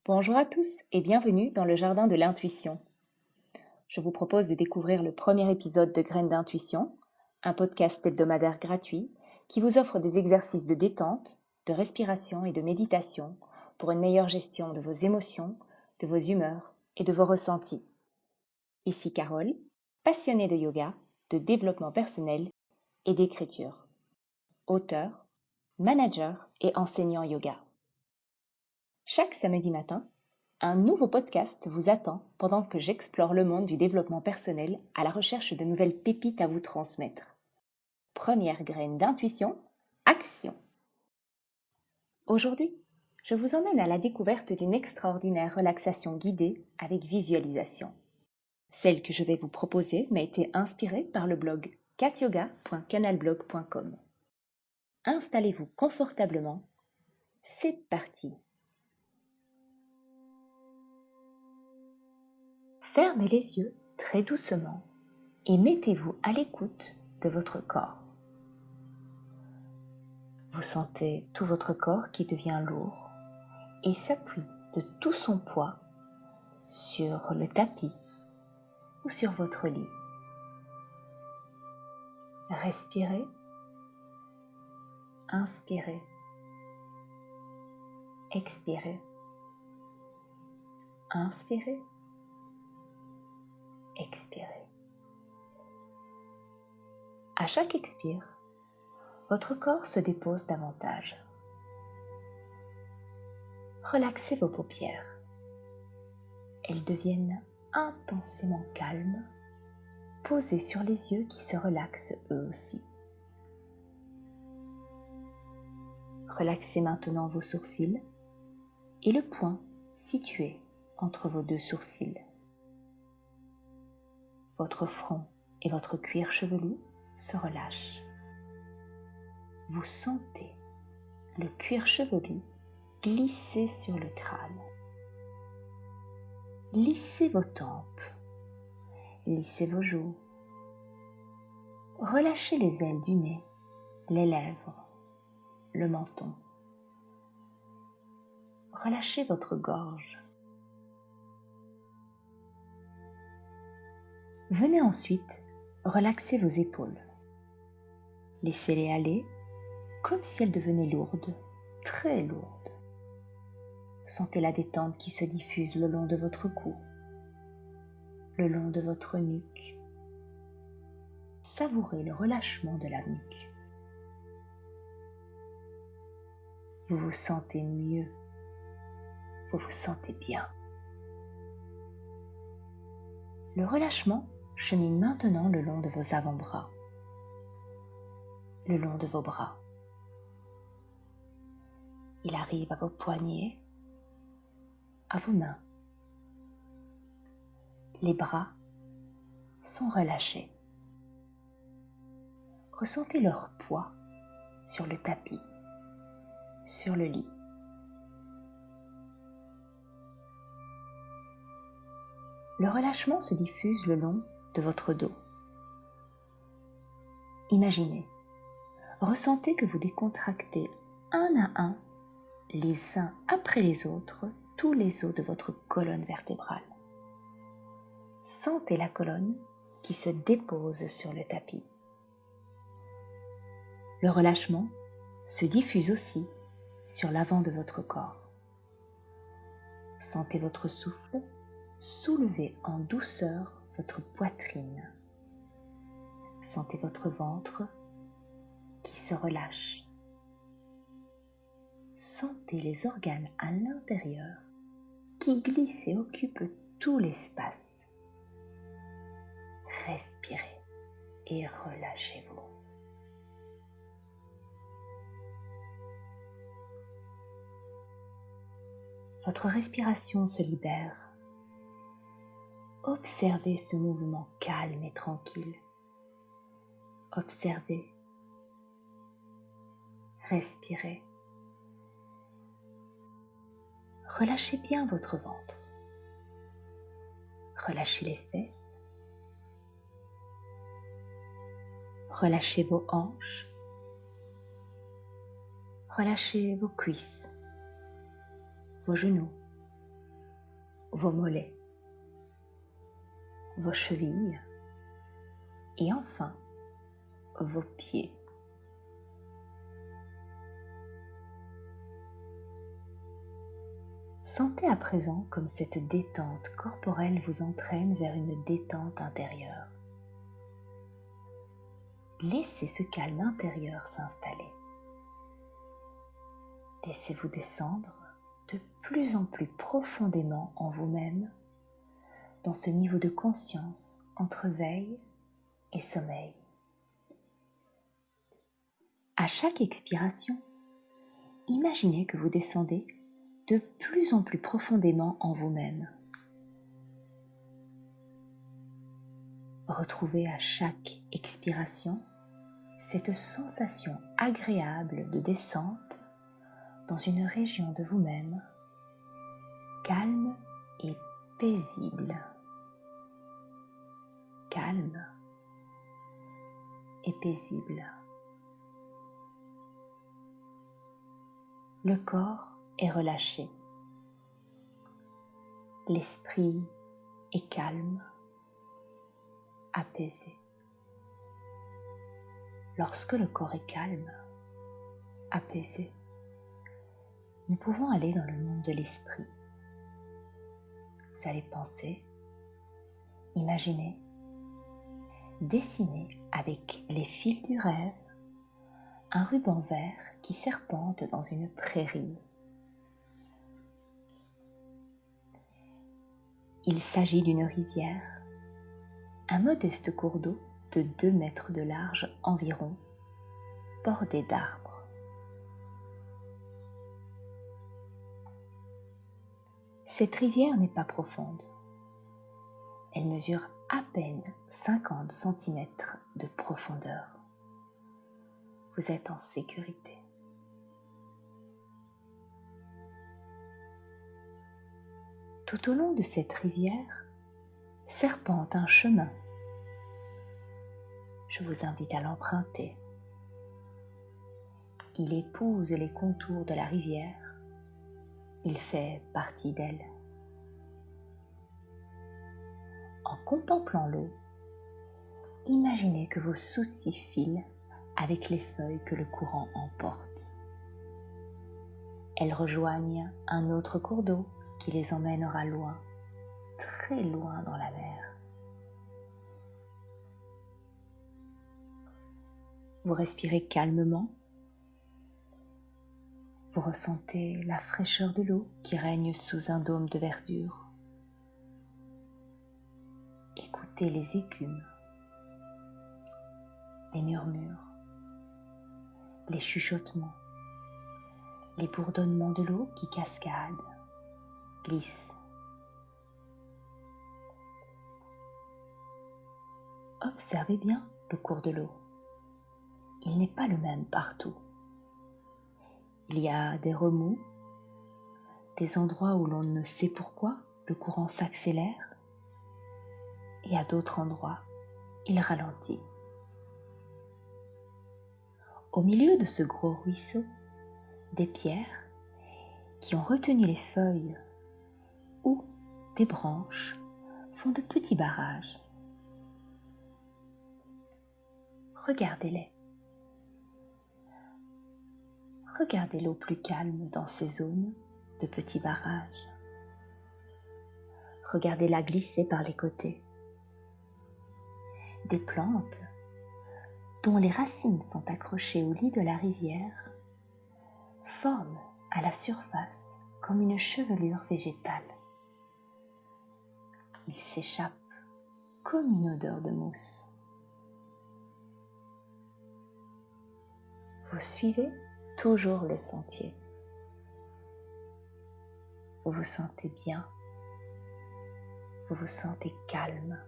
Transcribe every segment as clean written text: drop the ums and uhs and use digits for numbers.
Bonjour à tous et bienvenue dans le Jardin de l'intuition. Je vous propose de découvrir le premier épisode de Graines d'intuition, un podcast hebdomadaire gratuit qui vous offre des exercices de détente, de respiration et de méditation pour une meilleure gestion de vos émotions, de vos humeurs et de vos ressentis. Ici Carole, passionnée de yoga, de développement personnel et d'écriture. Auteur, manager et enseignant yoga. Chaque samedi matin, un nouveau podcast vous attend pendant que j'explore le monde du développement personnel à la recherche de nouvelles pépites à vous transmettre. Première graine d'intuition, action. Aujourd'hui, je vous emmène à la découverte d'une extraordinaire relaxation guidée avec visualisation. Celle que je vais vous proposer m'a été inspirée par le blog catyoga.canalblog.com. Installez-vous confortablement. C'est parti. Fermez les yeux très doucement et mettez-vous à l'écoute de votre corps. Vous sentez tout votre corps qui devient lourd et s'appuie de tout son poids sur le tapis ou sur votre lit. Respirez, inspirez, expirez, inspirez, expirez. À chaque expire, votre corps se dépose davantage. Relaxez vos paupières. Elles deviennent intensément calmes, posées sur les yeux qui se relaxent eux aussi. Relaxez maintenant vos sourcils et le point situé entre vos deux sourcils. Votre front et votre cuir chevelu se relâchent. Vous sentez le cuir chevelu glisser sur le crâne. Lissez vos tempes, lissez vos joues. Relâchez les ailes du nez, les lèvres, le menton. Relâchez votre gorge. Venez ensuite relaxer vos épaules. Laissez-les aller comme si elles devenaient lourdes, très lourdes. Sentez la détente qui se diffuse le long de votre cou, le long de votre nuque. Savourez le relâchement de la nuque. Vous vous sentez mieux, vous vous sentez bien. Le relâchement chemine maintenant le long de vos avant-bras, le long de vos bras. Il arrive à vos poignets, à vos mains. Les bras sont relâchés. Ressentez leur poids sur le tapis, sur le lit. Le relâchement se diffuse le long de votre dos. Imaginez, ressentez que vous décontractez un à un, les uns après les autres, tous les os de votre colonne vertébrale. Sentez la colonne qui se dépose sur le tapis. Le relâchement se diffuse aussi sur l'avant de votre corps. Sentez votre souffle soulever en douceur votre poitrine. Sentez votre ventre qui se relâche. Sentez les organes à l'intérieur qui glissent et occupent tout l'espace. Respirez et relâchez-vous. Votre respiration se libère. Observez ce mouvement calme et tranquille. Observez. Respirez. Relâchez bien votre ventre. Relâchez les fesses. Relâchez vos hanches. Relâchez vos cuisses, vos genoux, vos mollets, vos chevilles et enfin vos pieds. Sentez à présent comme cette détente corporelle vous entraîne vers une détente intérieure. Laissez ce calme intérieur s'installer. Laissez-vous descendre de plus en plus profondément en vous-même dans ce niveau de conscience entre veille et sommeil. À chaque expiration, imaginez que vous descendez de plus en plus profondément en vous-même. Retrouvez à chaque expiration cette sensation agréable de descente dans une région de vous-même calme et paisible. Calme et paisible. Le corps est relâché. L'esprit est calme, apaisé. Lorsque le corps est calme, apaisé, nous pouvons aller dans le monde de l'esprit. Vous allez penser, imaginer, dessiner avec les fils du rêve un ruban vert qui serpente dans une prairie. Il s'agit d'une rivière, un modeste cours d'eau de 2 mètres de large environ, bordé d'arbres. Cette rivière n'est pas profonde. Elle mesure à peine 50 cm de profondeur. Vous êtes en sécurité. Tout au long de cette rivière serpente un chemin. Je vous invite à l'emprunter. Il épouse les contours de la rivière. Il fait partie d'elle. En contemplant l'eau, imaginez que vos soucis filent avec les feuilles que le courant emporte. Elles rejoignent un autre cours d'eau qui les emmènera loin, très loin dans la mer. Vous respirez calmement. Vous ressentez la fraîcheur de l'eau qui règne sous un dôme de verdure. Écoutez les écumes, les murmures, les chuchotements, les bourdonnements de l'eau qui cascade, glisse. Observez bien le cours de l'eau. Il n'est pas le même partout. Il y a des remous, des endroits où l'on ne sait pourquoi le courant s'accélère, et à d'autres endroits, il ralentit. Au milieu de ce gros ruisseau, des pierres qui ont retenu les feuilles ou des branches font de petits barrages. Regardez-les. Regardez l'eau plus calme dans ces zones de petits barrages. Regardez-la glisser par les côtés. Des plantes dont les racines sont accrochées au lit de la rivière forment à la surface comme une chevelure végétale. Il s'échappe comme une odeur de mousse. Vous suivez toujours le sentier. Vous vous sentez bien. Vous vous sentez calme.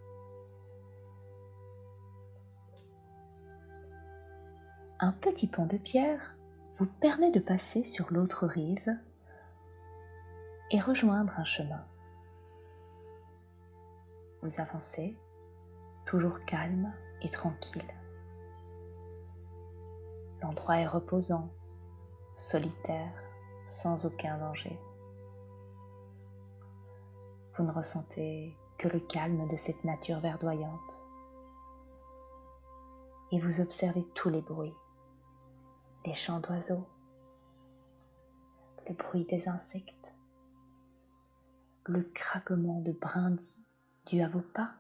Un petit pont de pierre vous permet de passer sur l'autre rive et rejoindre un chemin. Vous avancez, toujours calme et tranquille. L'endroit est reposant, solitaire, sans aucun danger. Vous ne ressentez que le calme de cette nature verdoyante. Et vous observez tous les bruits, les chants d'oiseaux, le bruit des insectes, le craquement de brindilles dû à vos pas.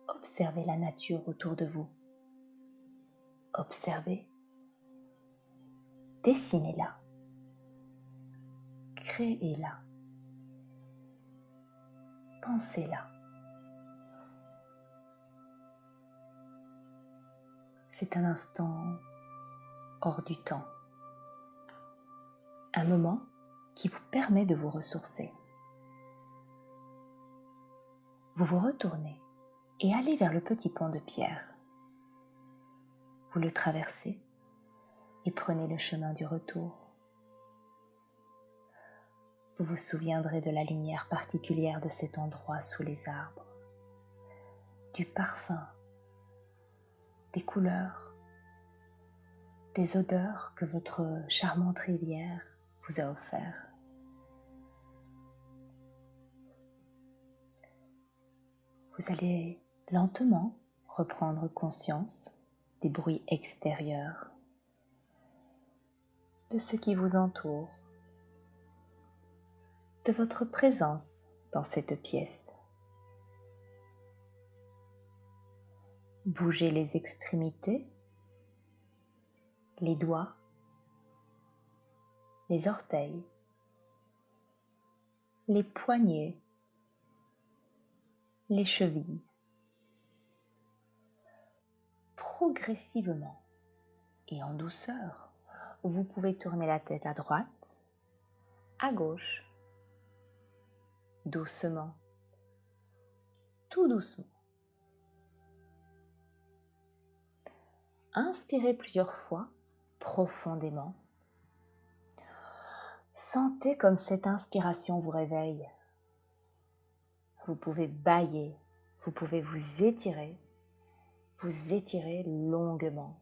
Observez la nature autour de vous. Observez. Dessinez-la. Créez-la. Pensez-la. C'est un instant hors du temps. Un moment qui vous permet de vous ressourcer. Vous vous retournez et allez vers le petit pont de pierre. Vous le traversez et prenez le chemin du retour. Vous vous souviendrez de la lumière particulière de cet endroit sous les arbres, du parfum, des couleurs, des odeurs que votre charmante rivière vous a offert. Vous allez lentement reprendre conscience des bruits extérieurs, de ce qui vous entoure, de votre présence dans cette pièce. Bougez les extrémités, les doigts, les orteils, les poignets, les chevilles. Progressivement et en douceur, vous pouvez tourner la tête à droite, à gauche, doucement, tout doucement. Inspirez plusieurs fois, profondément. Sentez comme cette inspiration vous réveille. Vous pouvez bâiller, vous pouvez vous étirer longuement.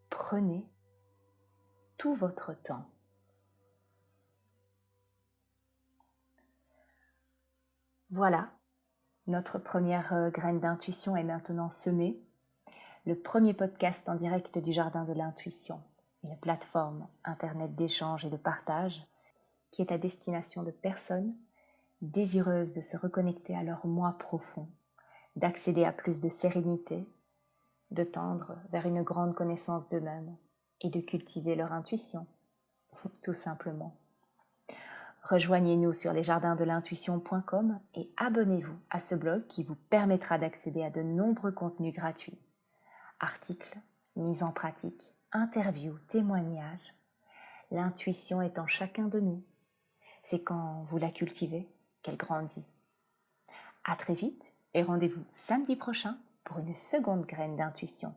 Prenez tout votre temps. Voilà, notre première graine d'intuition est maintenant semée. Le premier podcast en direct du Jardin de l'Intuition, une plateforme internet d'échange et de partage qui est à destination de personnes désireuses de se reconnecter à leur moi profond, d'accéder à plus de sérénité, de tendre vers une grande connaissance d'eux-mêmes et de cultiver leur intuition, tout simplement. Rejoignez-nous sur lesjardindelintuition.com et abonnez-vous à ce blog qui vous permettra d'accéder à de nombreux contenus gratuits. Articles, mises en pratique, interviews, témoignages. L'intuition est en chacun de nous. C'est quand vous la cultivez qu'elle grandit. À très vite et rendez-vous samedi prochain pour une seconde graine d'intuition.